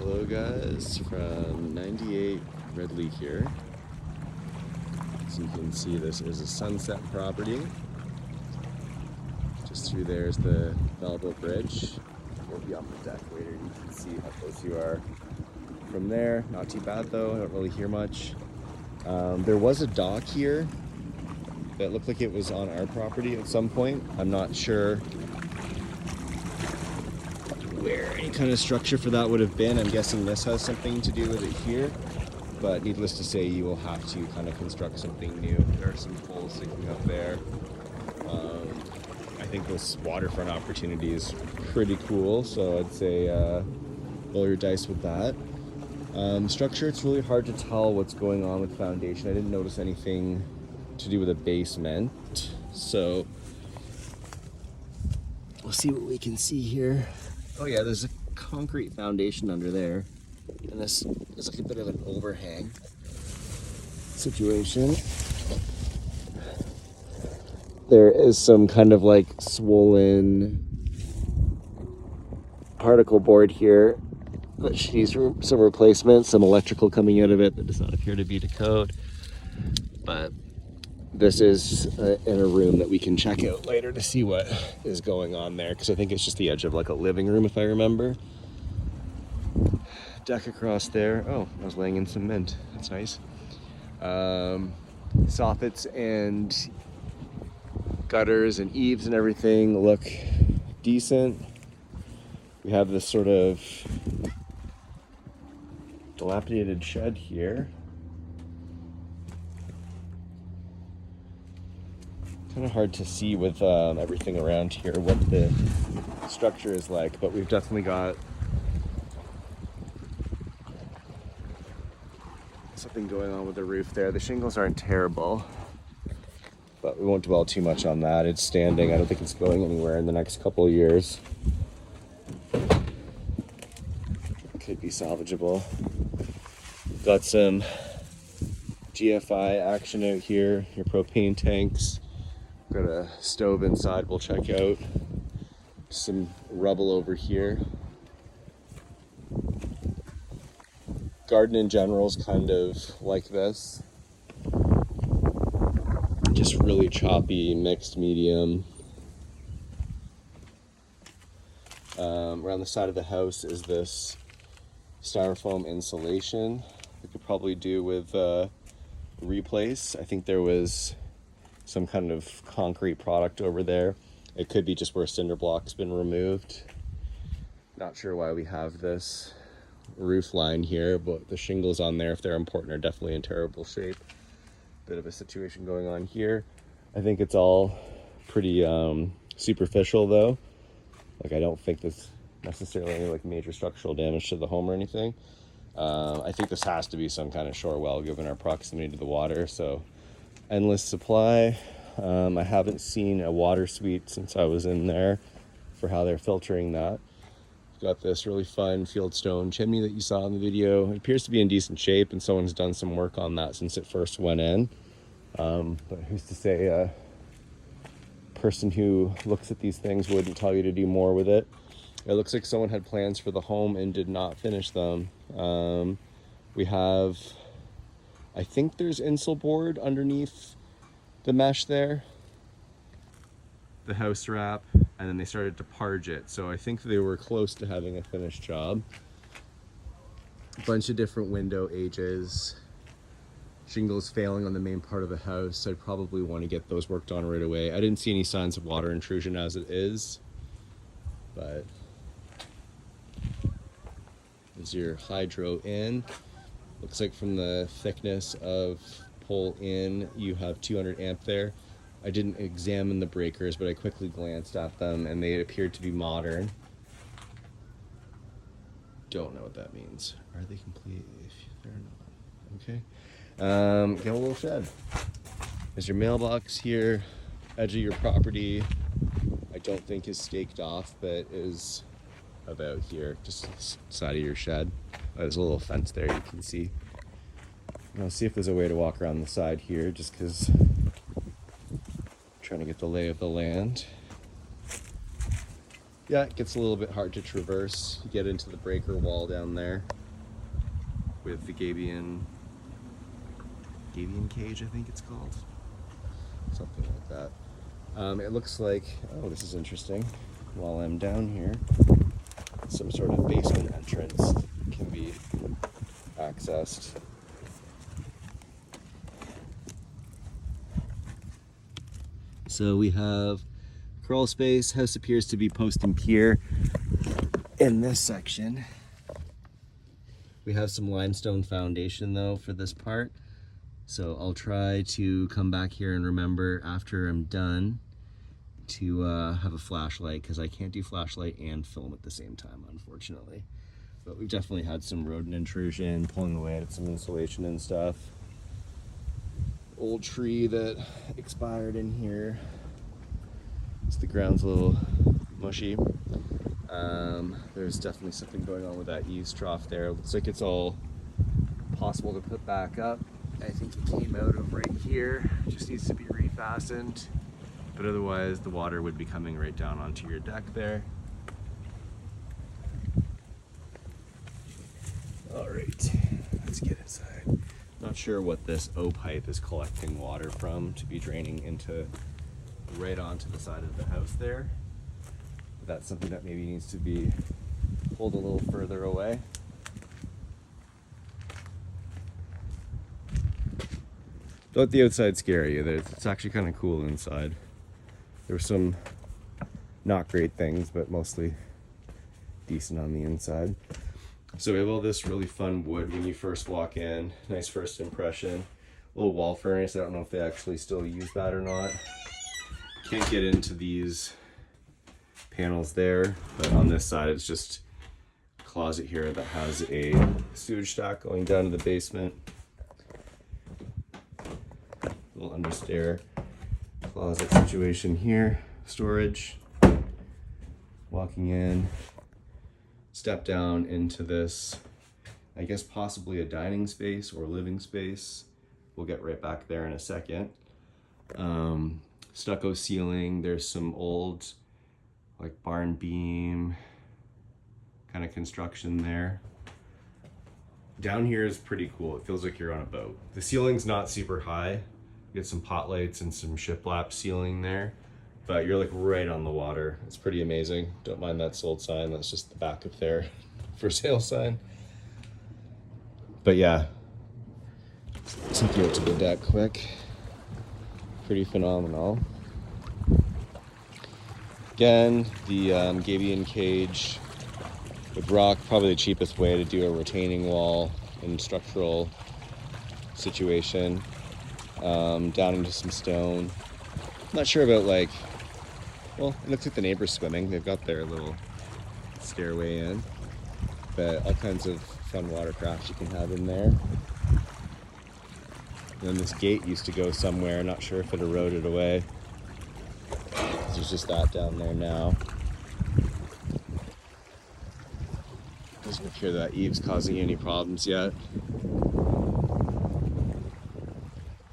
Hello guys, from 98 Ridley here. As you can see, this is a sunset property. Just through there is the Belleville Bridge. We'll be on the deck later, you can see how close you are from there. Not too bad though, I don't really hear much. There was a dock here that looked like it was on our property at some point. I'm not sure where any kind of structure for that would have been. I'm guessing this has something to do with it here, but needless to say, you will have to kind of construct something new. There are some poles sticking up there. I think this waterfront opportunity is pretty cool, so I'd say roll your dice with that. Structure, it's really hard to tell what's going on with foundation. I didn't notice anything to do with a basement, so we'll see what we can see here. Oh yeah, there's a concrete foundation under there, and this is like a bit of an overhang situation. There is some kind of like swollen particle board here that needs some replacement, some electrical coming out of it that does not appear to be to code. But this is in a room that we can check out later to see what is going on there, because I think it's just the edge of like a living room, if I remember. Deck across there. Oh, I was laying in some mint. That's nice. Soffits and gutters and eaves and everything look decent. We have this sort of dilapidated shed here. Kind of hard to see with everything around here what the structure is like, but we've definitely got something going on with the roof there. The shingles aren't terrible, but we won't dwell too much on that. It's standing. I don't think it's going anywhere in the next couple of years. Could be salvageable. Got some GFI action out here. Your propane tanks. Got a stove inside we'll check out. Some rubble over here. Garden in general is kind of like this. Just really choppy, mixed medium. Around the side of the house is this styrofoam insulation. We could probably do with replace. I think there was some kind of concrete product over there. It could be just where a cinder block's been removed. Not sure why we have this roof line here, but the shingles on there, if they're important, are definitely in terrible shape. Bit of a situation going on here. I think it's all pretty superficial though. Like, I don't think there's necessarily any like major structural damage to the home or anything. I think this has to be some kind of shore well given our proximity to the water, so endless supply. I haven't seen a water suite since I was in there for how they're filtering that. Got this really fun fieldstone chimney that you saw in the video. It appears to be in decent shape, and someone's done some work on that since it first went in. But who's to say a person who looks at these things wouldn't tell you to do more with it. It looks like someone had plans for the home and did not finish them. We have, I think there's insul board underneath the mesh there, the house wrap, and then they started to parge it. So I think they were close to having a finished job. A bunch of different window ages. Shingles failing on the main part of the house. I'd probably want to get those worked on right away. I didn't see any signs of water intrusion as it is, but there's your hydro in. Looks like from the thickness of pole in, you have 200 amp there. I didn't examine the breakers, but I quickly glanced at them and they appeared to be modern. Don't know what that means. Are they complete? If they're not. Okay. Get a little shed. There's your mailbox here. Edge of your property, I don't think is staked off, but is about here, just side of your shed. There's a little fence there you can see. I'll see if there's a way to walk around the side here, just because I'm trying to get the lay of the land. Yeah, it gets a little bit hard to traverse. You get into the breaker wall down there. with the gabion cage, I think it's called. Something like that. It looks like, oh, this is interesting. While I'm down here, some sort of basement entrance can be accessed. So we have crawl space. House appears to be post and pier in this section. We have some limestone foundation though for this part. So I'll try to come back here and remember after I'm done to have a flashlight, because I can't do flashlight and film at the same time, unfortunately. But we've definitely had some rodent intrusion, pulling away at some insulation and stuff. Old tree that expired in here. The ground's a little mushy. There's definitely something going on with that eaves trough there. Looks like it's all possible to put back up. I think it came out of right here. Just needs to be refastened. But otherwise, the water would be coming right down onto your deck there. All right, let's get inside. Not sure what this O pipe is collecting water from to be draining into right onto the side of the house there. But that's something that maybe needs to be pulled a little further away. Don't let the outside scare you. It's actually kind of cool inside. There were some not great things, but mostly decent on the inside. So we have all this really fun wood when you first walk in. Nice first impression. Little wall furnace. I don't know if they actually still use that or not. Can't get into these panels there, but on this side it's just a closet here that has a sewage stack going down to the basement. Little understair closet situation here. Storage. Walking in. Step down into this, I guess possibly a dining space or living space. We'll get right back there in a second. Stucco ceiling. There's some old like barn beam kind of construction there. Down here is pretty cool. It feels like you're on a boat. The ceiling's not super high. You get some pot lights and some shiplap ceiling there, but you're like right on the water. It's pretty amazing. Don't mind that sold sign. That's just the back of their for sale sign. But yeah, take you out to the deck quick. Pretty phenomenal. Again, the gabion cage with rock, probably the cheapest way to do a retaining wall in structural situation. Down into some stone. Not sure about like, well, it looks like the neighbor's swimming. They've got their little stairway in, but all kinds of fun watercraft you can have in there. And then this gate used to go somewhere. Not sure if it eroded away. There's just that down there now. Doesn't appear that eave's causing any problems yet.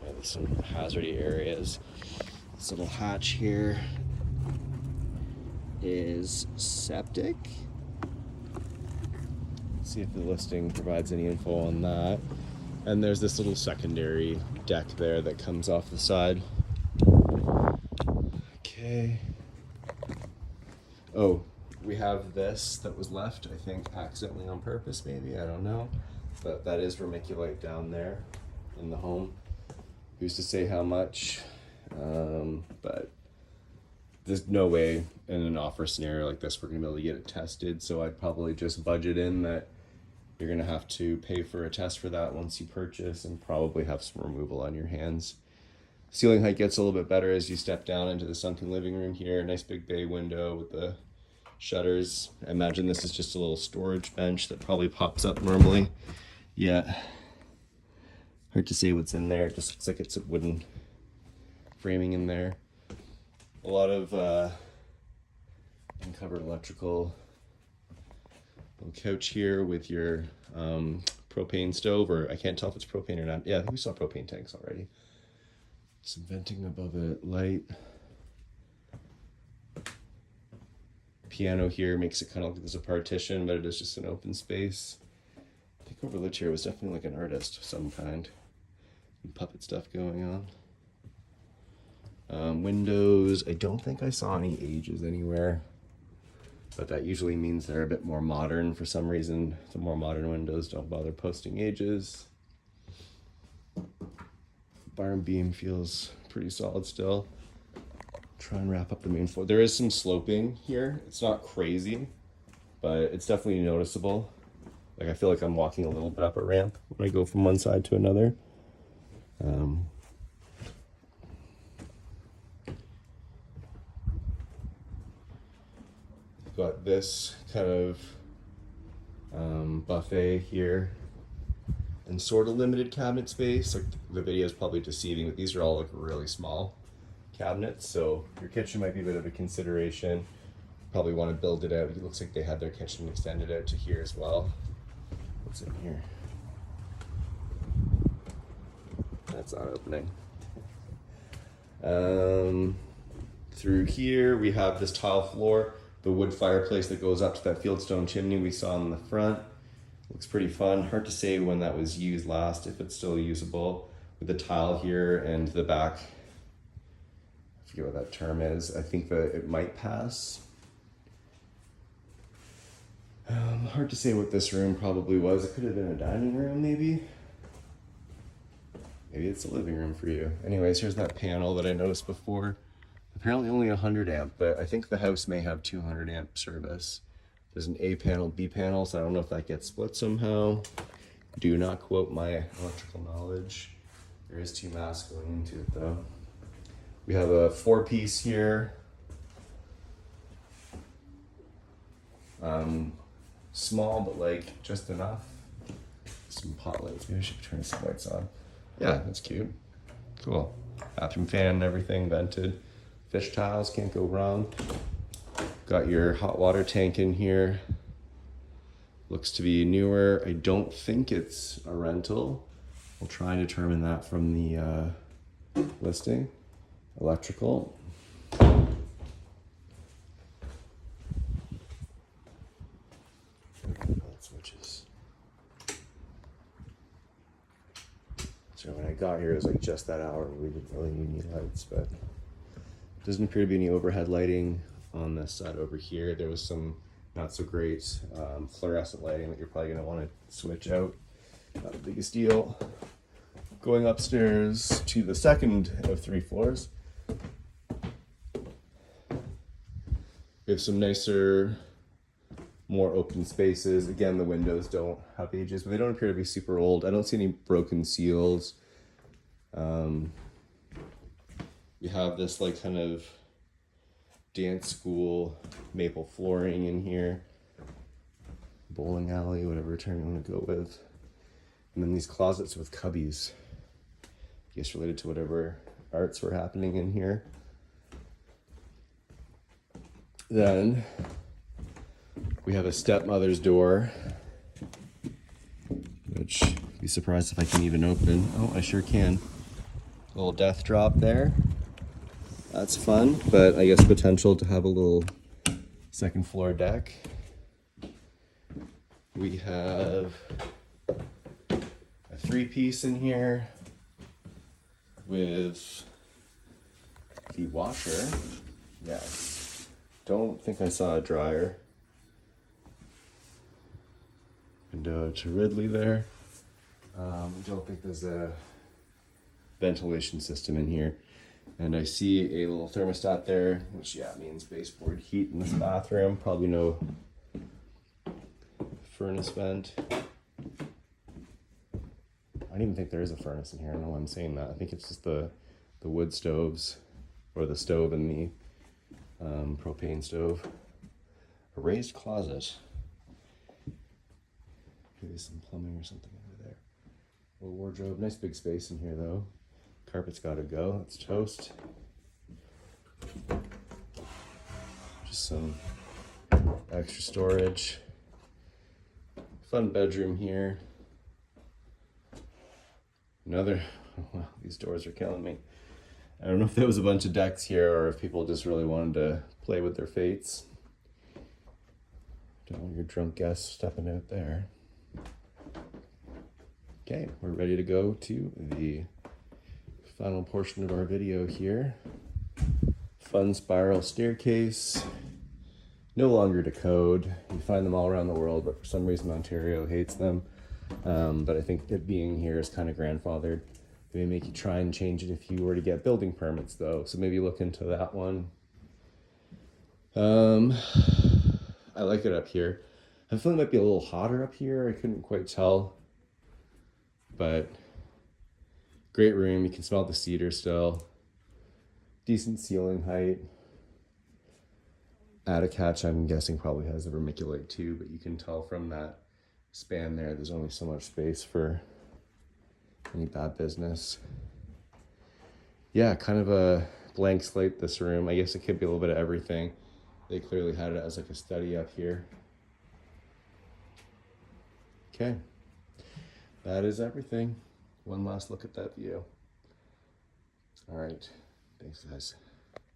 Yeah, there's some hazardy areas. This little hatch here is septic. Let's see if the listing provides any info on that. And there's this little secondary deck there that comes off the side. Okay. Oh, we have this that was left, I think accidentally on purpose maybe, I don't know. But that is vermiculite down there in the home. Who's to say how much? But there's no way in an offer scenario like this we're gonna be able to get it tested, so I'd probably just budget in that you're gonna have to pay for a test for that once you purchase and probably have some removal on your hands. Ceiling height gets a little bit better as you step down into the sunken living room here. Nice big bay window with the shutters. I imagine this is just a little storage bench that probably pops up normally. Yeah, hard to say what's in there. It just looks like it's a wooden framing in there. A lot of uncovered electrical. Little couch here with your propane stove, or I can't tell if it's propane or not. Yeah, I think we saw propane tanks already. Some venting above it, light. Piano here makes it kind of look like there's a partition, but it is just an open space. think whoever lived here was definitely like an artist of some kind. Some puppet stuff going on. Windows, I don't think I saw any ages anywhere, but that usually means they're a bit more modern for some reason. The more modern windows don't bother posting ages. Bar and beam feels pretty solid still. Try and wrap up the main floor. There is some sloping here. It's not crazy, but it's definitely noticeable. Like I feel like I'm walking a little bit up a ramp when I go from one side to another. Got this kind of buffet here and sort of limited cabinet space. Like the video is probably deceiving, but these are all like really small cabinets, so your kitchen might be a bit of a consideration. Probably want to build it out. It looks like they had their kitchen extended out to here as well. What's in here? That's not opening. Through here we have this tile floor, the wood fireplace that goes up to that fieldstone chimney we saw in the front. Looks pretty fun. Hard to say when that was used last, if it's still usable. With the tile here and the back, I forget what that term is. I think that it might pass. Hard to say what this room probably was. It could have been a dining room, maybe. Maybe it's a living room for you. Anyways, here's that panel that I noticed before. Apparently only 100 amp, but I think the house may have 200 amp service. There's an A panel, B panel, so I don't know if that gets split somehow. Do not quote my electrical knowledge. There is 2 masts going into it though. We have a 4-piece here. Small, but like just enough. Some pot lights. Maybe I should turn some lights on. Yeah, that's cute. Cool. Bathroom fan and everything, vented. Fish tiles, can't go wrong. Got your hot water tank in here. Looks to be newer. I don't think it's a rental. We'll try and determine that from the listing. Electrical. Switches. So when I got here, it was like just that hour. We didn't really need any lights, but doesn't appear to be any overhead lighting on this side over here. There was some not so great fluorescent lighting that you're probably gonna want to switch out. Not the biggest deal. Going upstairs to the second of 3 floors. We have some nicer, more open spaces. Again, the windows don't have ages, but they don't appear to be super old. I don't see any broken seals. We have this like kind of dance school maple flooring in here. Bowling alley, whatever term you want to go with. And then these closets with cubbies. I guess related to whatever arts were happening in here. Then we have a stepmother's door, which I'd be surprised if I can even open. Oh, I sure can. A little death drop there. That's fun, but I guess potential to have a little second floor deck. We have a 3-piece in here with the washer. Yes. Don't think I saw a dryer. Window to Ridley there. Don't think there's a ventilation system in here. And I see a little thermostat there, which means baseboard heat in this bathroom. Probably no furnace vent. I don't even think there is a furnace in here. I don't know why I'm saying that. I think it's just the wood stoves, or the stove and the propane stove. A raised closet. Maybe some plumbing or something over there. A little wardrobe. Nice big space in here though. Carpet's gotta go. It's toast. Just some extra storage. Fun bedroom here. Another, wow, these doors are killing me. I don't know if there was a bunch of decks here or if people just really wanted to play with their fates. Don't want your drunk guests stepping out there. Okay, we're ready to go to the final portion of our video here. Fun spiral staircase. No longer to code. You find them all around the world, but for some reason Ontario hates them. But I think it being here is kind of grandfathered. They may make you try and change it if you were to get building permits though. So maybe look into that one. I like it up here. I feel it might be a little hotter up here. I couldn't quite tell. But great room. You can smell the cedar still. Decent ceiling height. Attic hatch, I'm guessing, probably has the vermiculite too, but you can tell from that span there's only so much space for any bad business. Yeah, kind of a blank slate, this room. I guess it could be a little bit of everything. They clearly had it as like a study up here. Okay, that is everything. One last look at that view. All right, thanks guys.